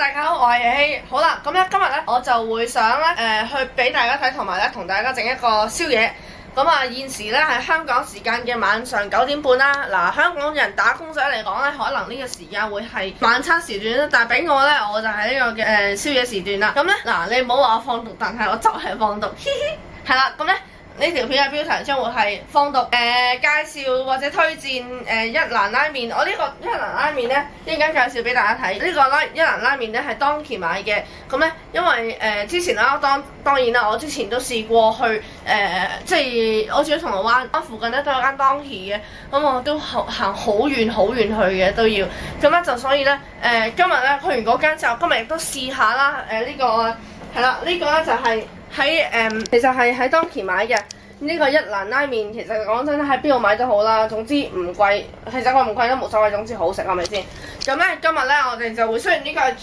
大家好，我係希。好啦，咁咧今日咧我就會想咧去俾大家睇，同埋咧同大家整一個宵夜。咁啊現時咧係香港時間嘅晚上9點半啦。嗱，香港人打工仔嚟講咧，可能呢個時間會係晚餐時段啦，但係俾我咧我就係呢個嘅宵夜時段啦。咁咧嗱，你唔好話我放毒，但係我就係放毒，嘻嘻。係啦，咁咧。呢條片嘅標題將會係放毒介紹或者推薦一蘭拉麵。我呢個一蘭拉麵咧一陣間介紹俾大家睇。呢個一蘭拉麵咧係當期買嘅。咁咧因為之前啦當然啦，我之前都試過去即係我住喺銅鑼灣附近咧都有間當期嘅。咁我都行好遠去嘅都要。咁咧就所以咧今日咧去完嗰間之後，今日亦都試下啦。呢個係啦，呢個咧就係。其實係喺當期買嘅呢個一蘭拉麵，其實講真喺邊度買都好啦，總之唔貴，其實我唔貴都冇所謂，總之好食係咪先？咁咧今日咧我哋就會雖然呢個係主